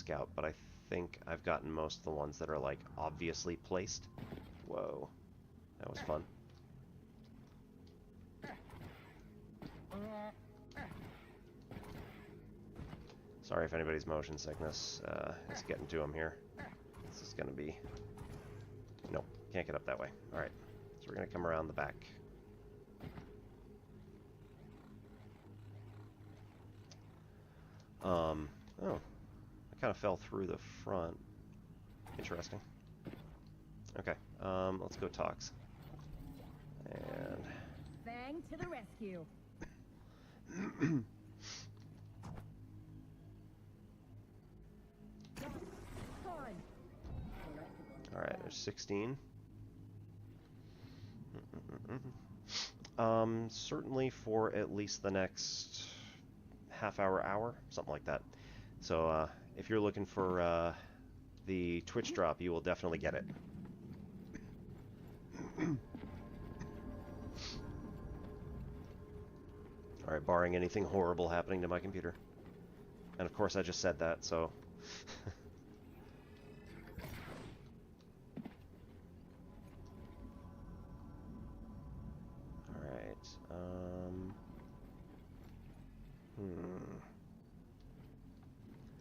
scout, but I think I've gotten most of the ones that are, like, obviously placed. Whoa. That was fun. Sorry if anybody's motion sickness is getting to them here. This is going to be... Nope, can't get up that way. Alright, so we're going to come around the back. Oh, I kind of fell through the front. Interesting. Okay, let's go Tox. And... Fang to the rescue. Alright, there's 16. Certainly for at least the next half hour, something like that. So, if you're looking for the Twitch drop, you will definitely get it. Alright, barring anything horrible happening to my computer. And of course I just said that, so...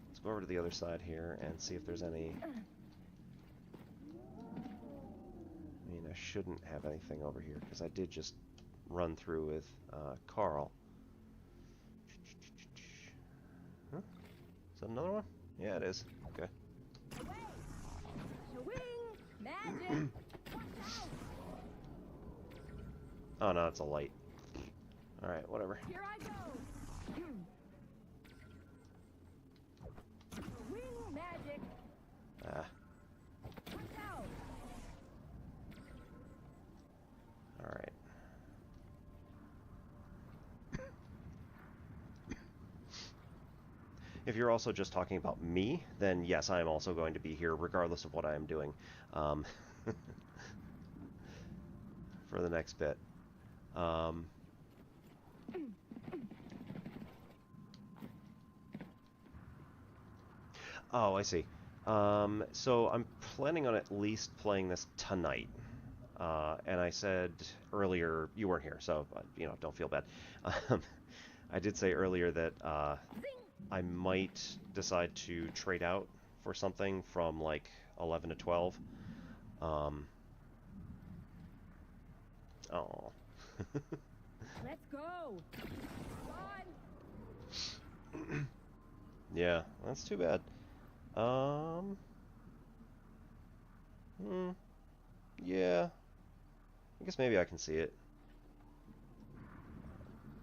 Let's go over to the other side here and see if there's any... I mean, I shouldn't have anything over here, because I did just run through with Carl. Huh? Is that another one? Yeah, it is. Okay. Magic. Oh no, it's a light. Alright, whatever. Here I go. Wing magic. Ah. Watch out. Alright. If you're also just talking about me, then yes, I am also going to be here regardless of what I am doing for the next bit. Oh, I see. So I'm planning on at least playing this tonight. And I said earlier, you weren't here, so, you know, don't feel bad. I did say earlier that I might decide to trade out for something from, like, 11 to 12. Oh. Let's go. Run. Yeah, that's too bad. Yeah. I guess maybe I can see it.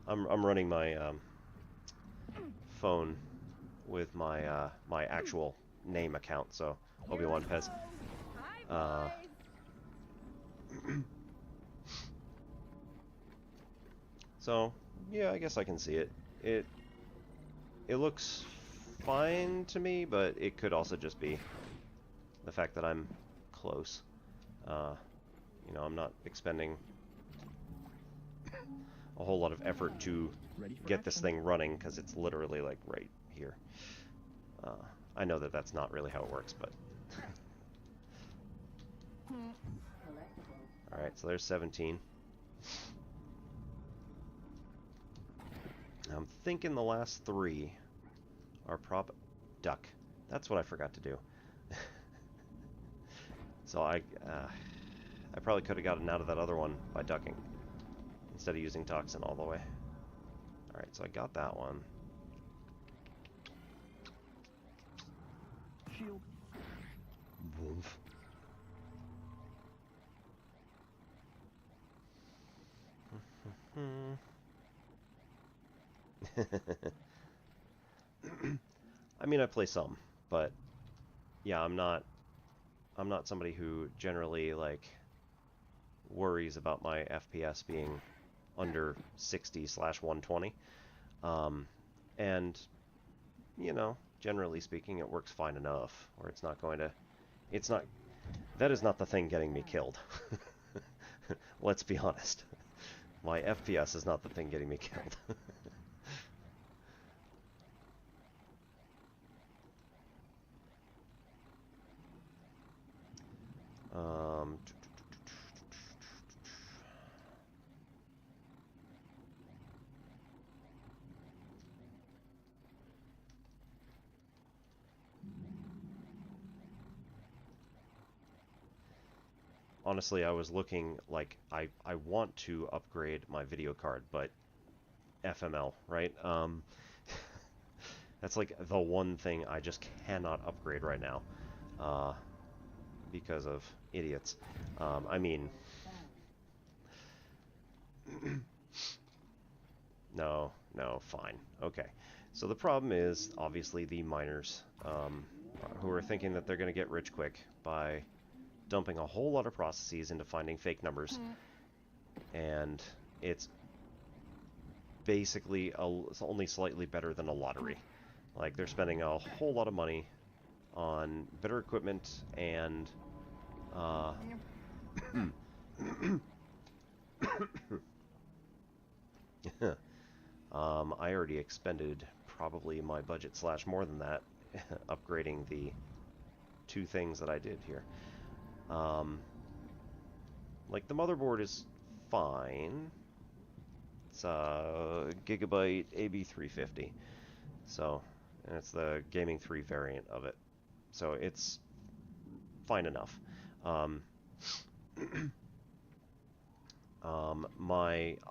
I'm running my phone with my my actual name account, so Obi-Wan Pez. So yeah, I guess I can see it. It looks fine to me, but it could also just be the fact that I'm close. You know, I'm not expending a whole lot of effort to get this thing running, because it's literally, like, right here. I know that that's not really how it works, but... Alright, so there's 17. I'm thinking the last 3 are duck. That's what I forgot to do. So I probably could have gotten out of that other one by ducking instead of using toxin all the way. Alright, so I got that one. Shield. Woof. I mean, I play some, but yeah, I'm not somebody who generally, like, worries about my FPS being under 60/120. And, you know, generally speaking, it works fine enough, or it's not going to... That is not the thing getting me killed. Let's be honest. My FPS is not the thing getting me killed. Honestly, I was looking, like, I want to upgrade my video card, but FML, right? That's like the one thing I just cannot upgrade right now, because of idiots. I mean, no, no, fine. Okay. So the problem is, obviously, the miners, who are thinking that they're going to get rich quick by dumping a whole lot of processes into finding fake numbers. And it's basically it's only slightly better than a lottery. Like, they're spending a whole lot of money on better equipment and, I already expended probably my budget slash more than that upgrading the two things that I did here. Like, the motherboard is fine. It's a Gigabyte AB350. So, and it's the Gaming 3 variant of it. So it's fine enough.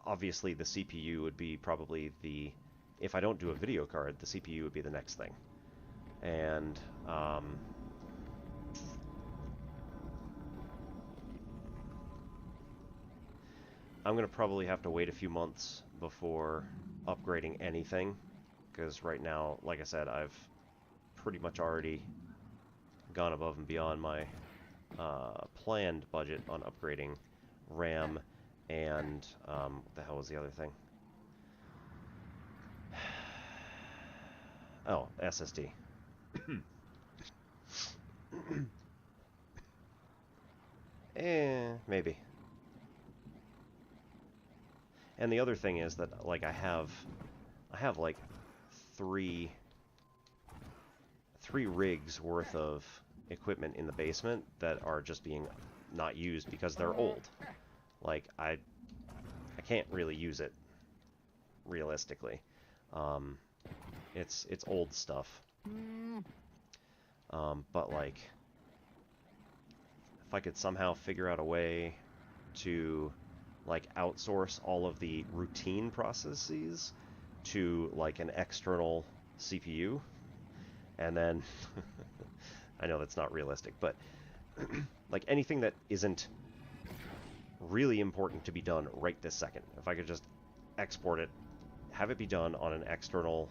Obviously the CPU would be probably if I don't do a video card, the CPU would be the next thing. And, I'm going to probably have to wait a few months before upgrading anything, because right now, like I said, I've pretty much already gone above and beyond my planned budget on upgrading RAM and, what the hell was the other thing? Oh, SSD. Maybe. And the other thing is that, like, I have like three rigs worth of equipment in the basement that are just being not used because they're old. Like, I can't really use it realistically. It's old stuff. But, like, if I could somehow figure out a way to, like, outsource all of the routine processes to, like, an external CPU, and then I know that's not realistic, but like, anything that isn't really important to be done right this second, if I could just export it, have it be done on an external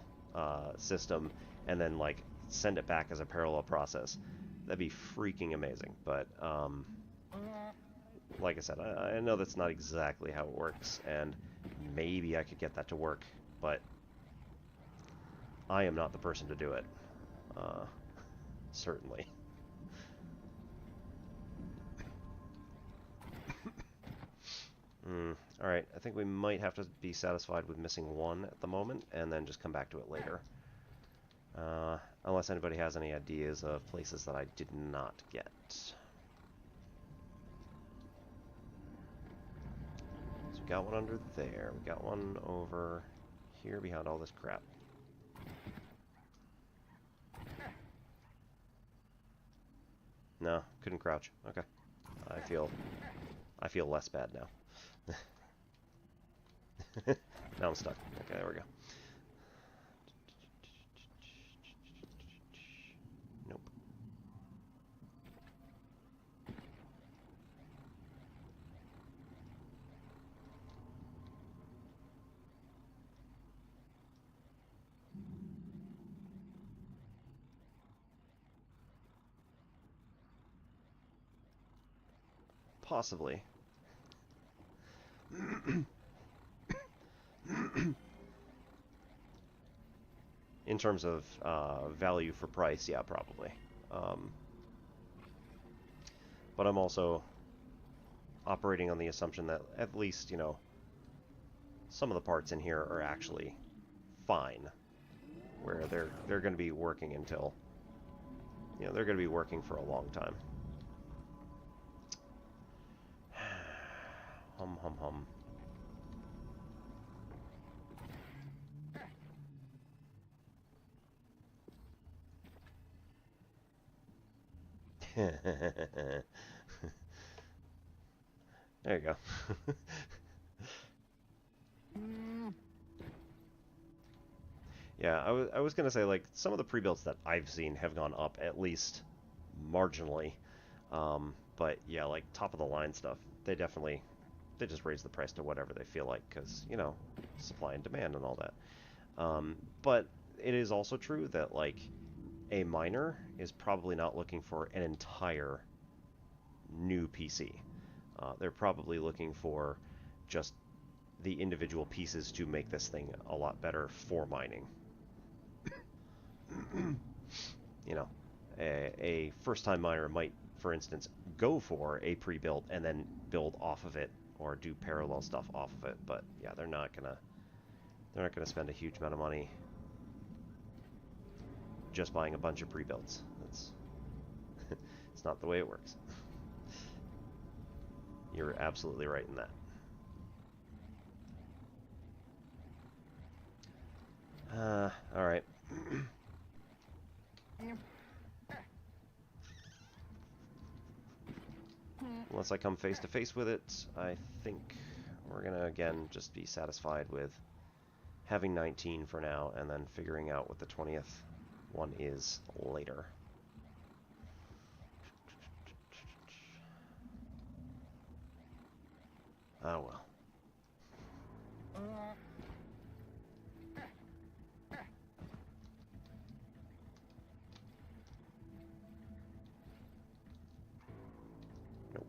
system, and then, like, send it back as a parallel process, that'd be freaking amazing. But like I said, I know that's not exactly how it works, and maybe I could get that to work, but I am not the person to do it. Certainly. Alright, I think we might have to be satisfied with missing one at the moment, and then just come back to it later. Unless anybody has any ideas of places that I did not get. So we got one under there, we got one over here behind all this crap. No, couldn't crouch. Okay. I feel less bad now. Now I'm stuck. Okay, there we go. Nope. Possibly. In terms of value for price, yeah, probably. But I'm also operating on the assumption that at least, you know, some of the parts in here are actually fine, where they're going to be working until, you know, they're going to be working for a long time. Hum hum hum. There you go. Yeah, I was gonna say, like, some of the pre-builds that I've seen have gone up at least marginally. But yeah, like top of the line stuff, they just raise the price to whatever they feel like, because, you know, supply and demand and all that. But it is also true that, like, a miner is probably not looking for an entire new PC. They're probably looking for just the individual pieces to make this thing a lot better for mining. You know, a first-time miner might, for instance, go for a pre-built and then build off of it or do parallel stuff off of it. But yeah, they're not gonna spend a huge amount of money just buying a bunch of pre-builds. That's it's not the way it works. You're absolutely right in that. All right. Unless I come face to face with it, I think we're gonna again just be satisfied with having 19 for now and then figuring out what the 20th one is later. Oh well. Nope.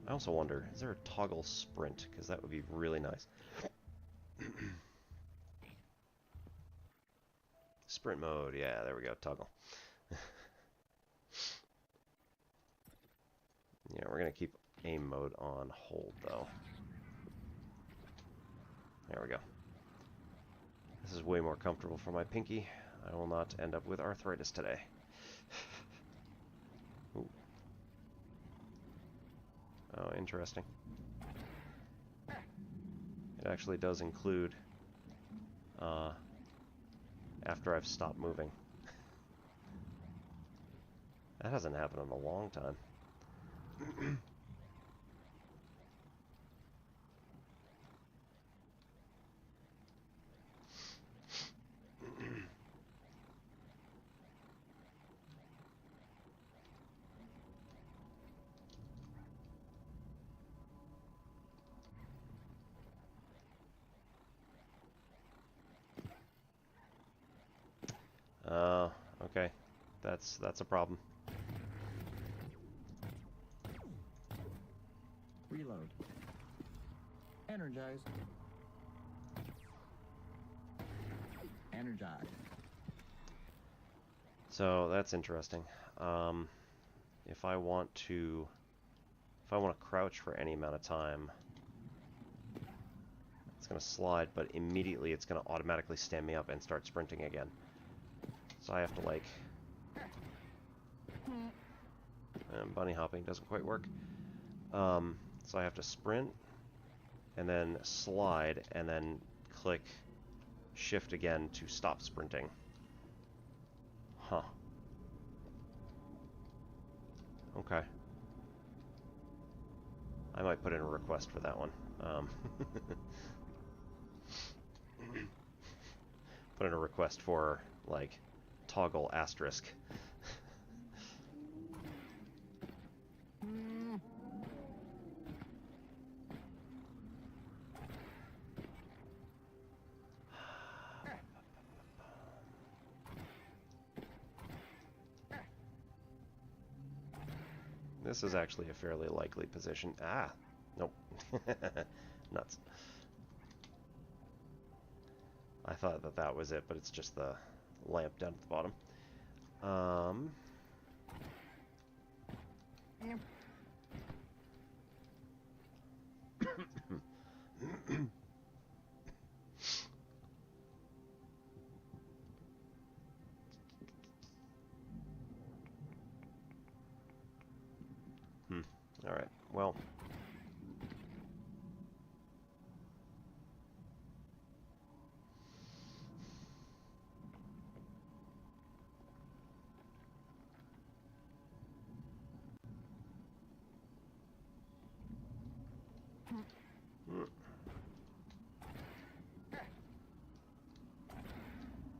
I also wonder, is there a toggle sprint? Because that would be really nice. Sprint mode, yeah, there we go, toggle. Yeah, we're going to keep aim mode on hold, though. There we go. This is way more comfortable for my pinky. I will not end up with arthritis today. Ooh. Oh, interesting. It actually does include after I've stopped moving. That hasn't happened in a long time. Okay. That's a problem. Reload. Energize. Energize. So that's interesting. If I want to crouch for any amount of time, it's going to slide, but immediately it's going to automatically stand me up and start sprinting again. So I have to, like, and bunny hopping doesn't quite work. So I have to sprint and then slide and then click shift again to stop sprinting. Huh. Okay. I might put in a request for that one. Put in a request for, like, toggle asterisk. This is actually a fairly likely position. Ah! Nope. Nuts. I thought that was it, but it's just the lamp down at the bottom. Alright, well.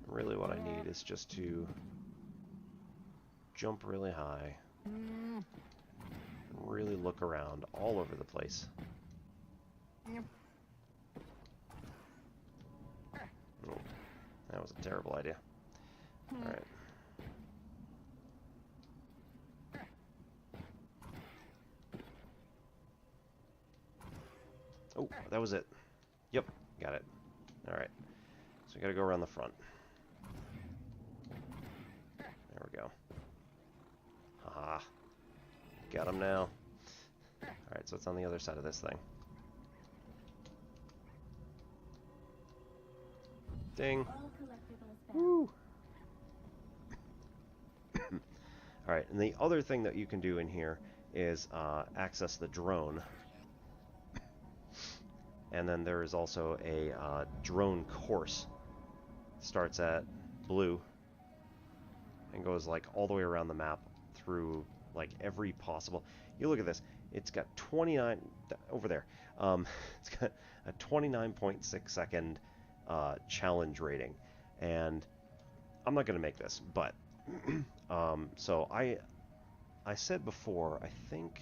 Really what I need is just to jump really high, really look around all over the place. Oh, that was a terrible idea. Alright. Oh, that was it. Yep, got it. Alright. So we gotta go around the front. There we go. Haha. Got him now. Alright, so it's on the other side of this thing. Ding. Woo! Alright, and the other thing that you can do in here is access the drone. And then there is also a drone course. Starts at blue and goes like all the way around the map through like every possible. You look at this. It's got 29 over there. It's got a 29.6 second challenge rating, and I'm not going to make this, but so I said before, I think,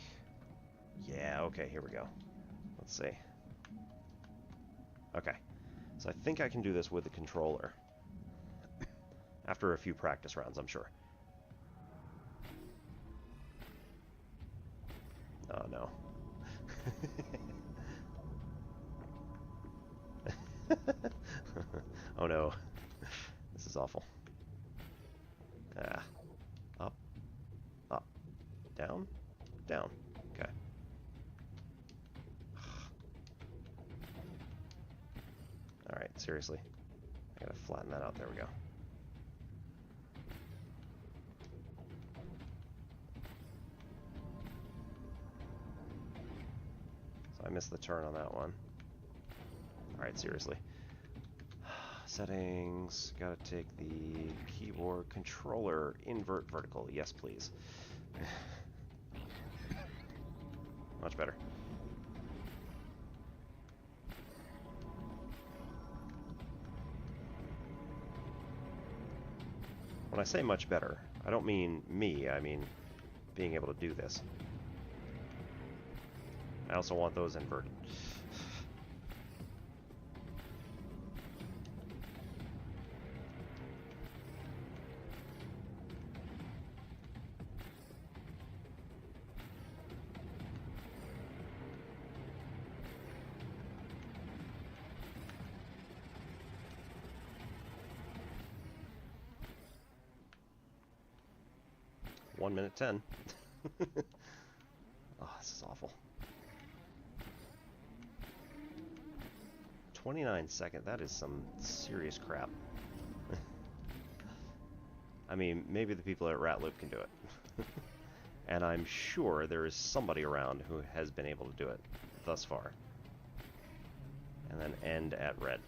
yeah, okay, here we go. Let's see. Okay, so I think I can do this with the controller. After a few practice rounds, I'm sure. Oh, no. Oh, no. This is awful. Ah. Up. Up. Down. Down. Okay. Alright, seriously. I gotta flatten that out. There we go. So I missed the turn on that one. Alright, seriously. Settings. Gotta take the keyboard controller. Invert vertical. Yes, please. Much better. When I say much better, I don't mean me, I mean being able to do this. I also want those inverted. One minute 10. Oh, this is awful. 29 second. That is some serious crap. I mean, maybe the people at Ratloop can do it. And I'm sure there is somebody around who has been able to do it thus far. And then end at red.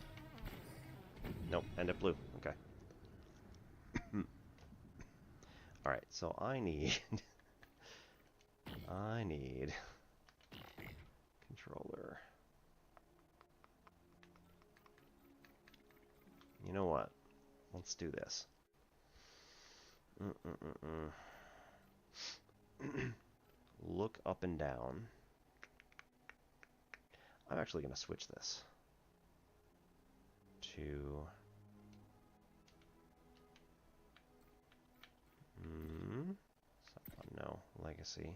Nope, end at blue. Okay. Alright, so I need controller. You know what? Let's do this. Look up and down. I'm actually going to switch this to no, legacy.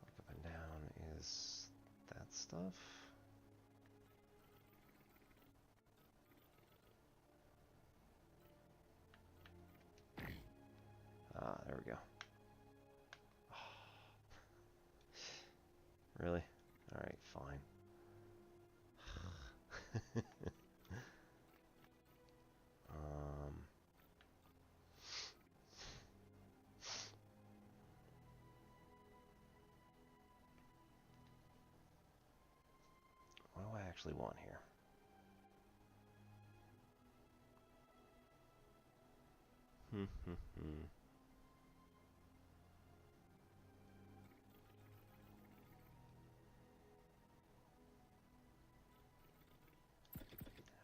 Look up and down is that stuff. Ah, there we go. Really? Alright, fine. actually want here?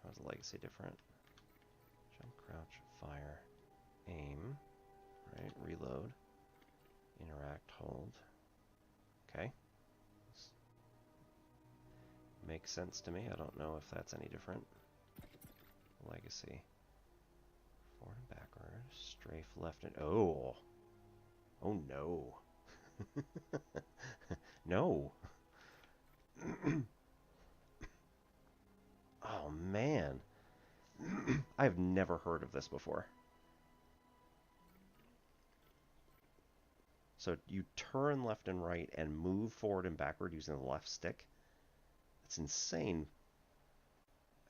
How's the legacy different? Jump, crouch, fire, aim, right? Reload, interact, hold. Okay. Makes sense to me. I don't know if that's any different. Legacy. Forward and backward. Strafe left and... Oh! Oh no. No. Oh man. I've never heard of this before. So you turn left and right and move forward and backward using the left stick? That's insane.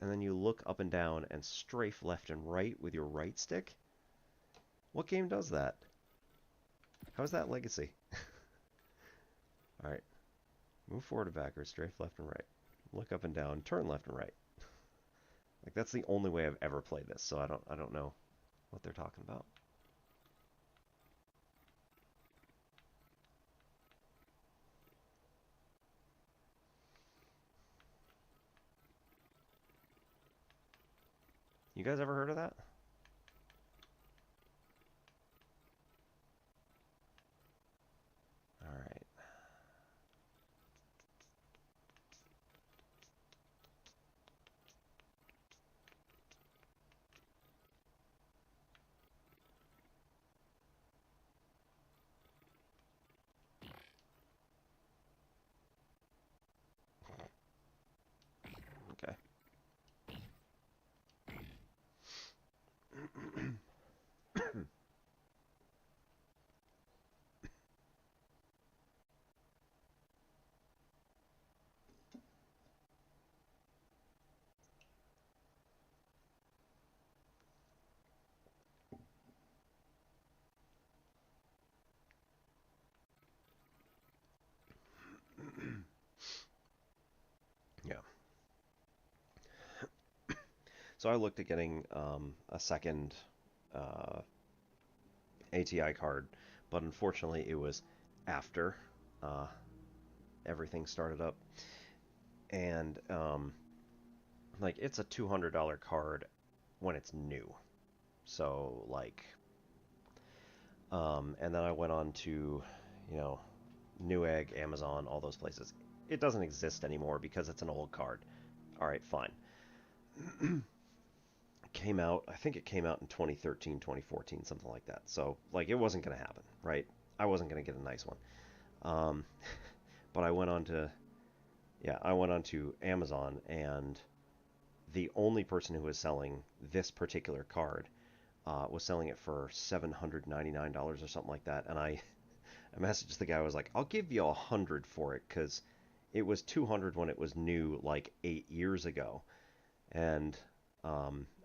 And then you look up and down and strafe left and right with your right stick? What game does that? How is that legacy? Alright. Move forward and backward, strafe left and right. Look up and down, turn left and right. Like that's the only way I've ever played this, so I don't know what they're talking about. You guys ever heard of that? All right. Okay. Yeah. So I looked at getting a second ATI card, but unfortunately it was after everything started up, and like it's a $200 card when it's new. So like, and then I went on to, you know, Newegg, Amazon, all those places. It doesn't exist anymore because it's an old card. All right, fine. Came out, I think it came out in 2013, 2014, something like that. So like it wasn't going to happen, right? I wasn't going to get a nice one. Um, but I went on to, yeah, I went on to Amazon, and the only person who was selling this particular card was selling it for $799 or something like that. And I messaged the guy. I was like, I'll give you 100 for it because it was 200 when it was new, like 8 years ago. And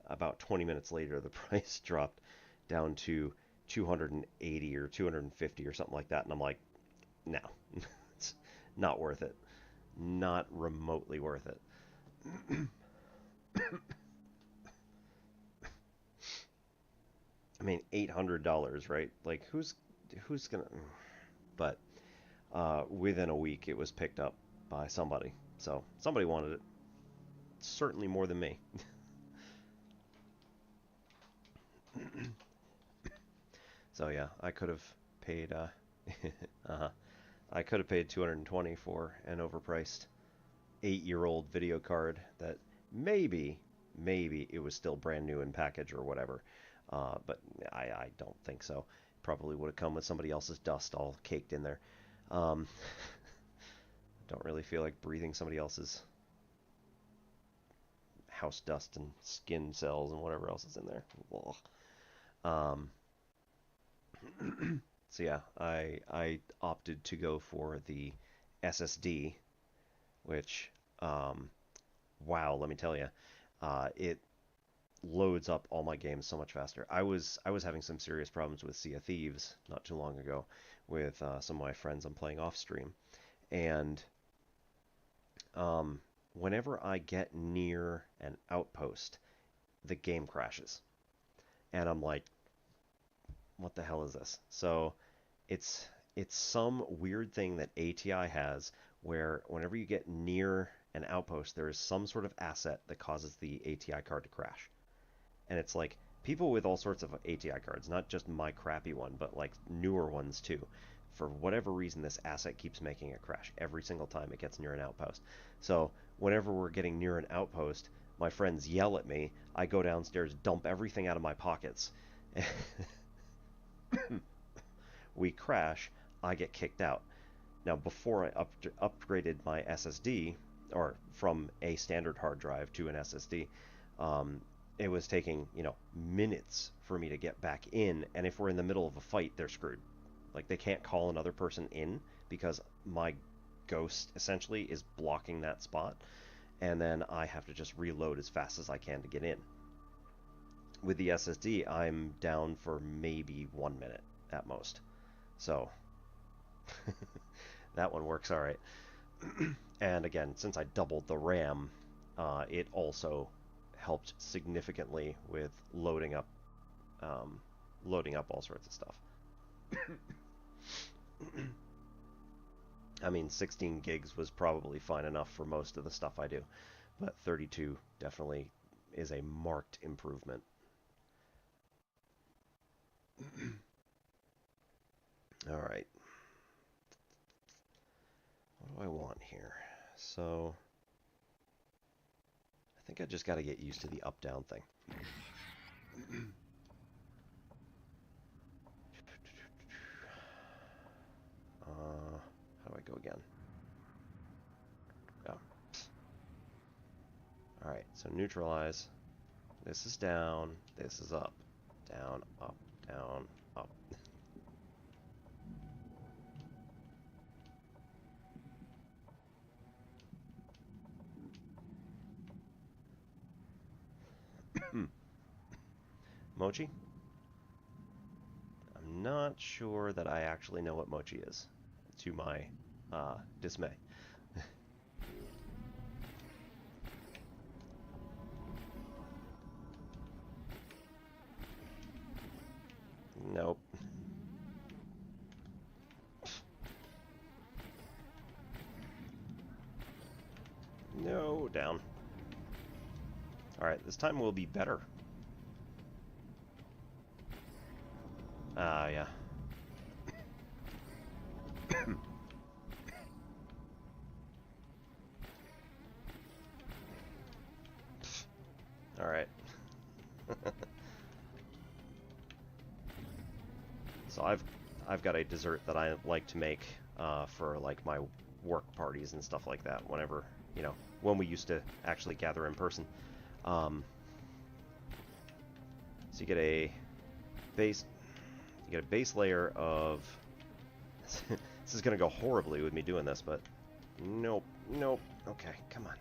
about 20 minutes later, the price dropped down to 280 or 250 or something like that. And I'm like, no, it's not worth it. Not remotely worth it. I mean, $800, right? Like, who's gonna? But within a week, it was picked up by somebody. So somebody wanted it. Certainly more than me. So yeah, I could have paid. Uh-huh. I could have paid 220 for an overpriced 8-year-old video card that maybe it was still brand new in package or whatever. But I don't think so. Probably would have come with somebody else's dust all caked in there. Um, don't really feel like breathing somebody else's house dust and skin cells and whatever else is in there. Um, so yeah, I opted to go for the SSD, which wow, let me tell you, it loads up all my games so much faster. I was having some serious problems with Sea of Thieves not too long ago with some of my friends I'm playing off stream, and whenever I get near an outpost, the game crashes. And I'm like, what the hell is this? So it's it's some weird thing that ATI has where whenever you get near an outpost, there is some sort of asset that causes the ATI card to crash. And it's like people with all sorts of ATI cards, not just my crappy one, but like newer ones too. For whatever reason, this asset keeps making it crash every single time it gets near an outpost. So whenever we're getting near an outpost, my friends yell at me. I go downstairs, dump everything out of my pockets. We crash. I get kicked out. Now, before I upgraded my SSD, or from a standard hard drive to an SSD, um, it was taking, minutes for me to get back in. And if we're in the middle of a fight, they're screwed. Like, they can't call another person in because my ghost essentially is blocking that spot. And then I have to just reload as fast as I can to get in. With the SSD, I'm down for maybe 1 minute at most. So, that one works all right. And again, since I doubled the RAM, it also helped significantly with loading up all sorts of stuff. I mean, 16 gigs was probably fine enough for most of the stuff I do, but 32 definitely is a marked improvement. All right. What do I want here? So, I think I just got to get used to the up-down thing. How do I go again? Oh. Alright, so neutralize. This is down, this is up. Down, up, down, up. Mochi? I'm not sure that I actually know what mochi is, to my dismay. Nope. No, down. Alright, this time will be better. Ah, yeah. Alright. So I've got a dessert that I like to make for like my work parties and stuff like that. Whenever when we used to actually gather in person. So you get a base layer of. This is gonna go horribly with me doing this, but nope. Okay, come on.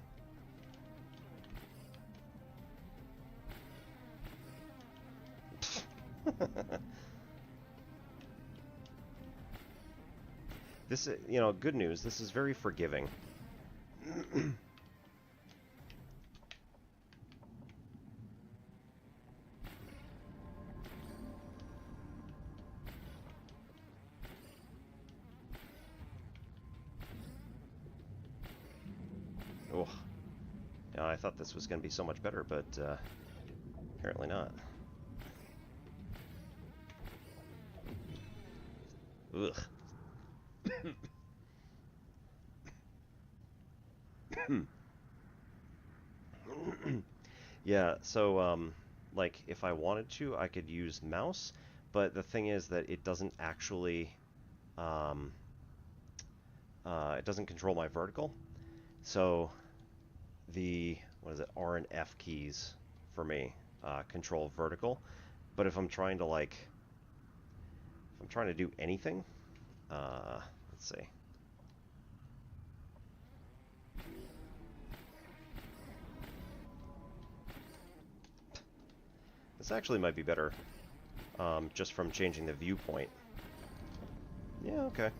This is, good news. This is very forgiving. Oh, yeah, I thought this was going to be so much better, but apparently not. Ugh. Yeah, so like if I wanted to, I could use mouse, but the thing is that it doesn't actually it doesn't control my vertical. So the R and F keys for me control vertical, but if I'm trying to do anything, let's see. This actually might be better, just from changing the viewpoint. Yeah, okay.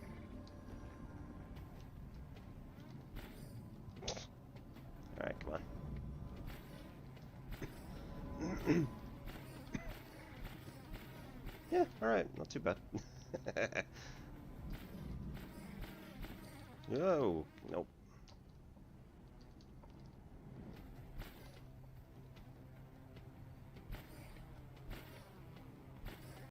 Yeah, alright, not too bad. Oh, nope.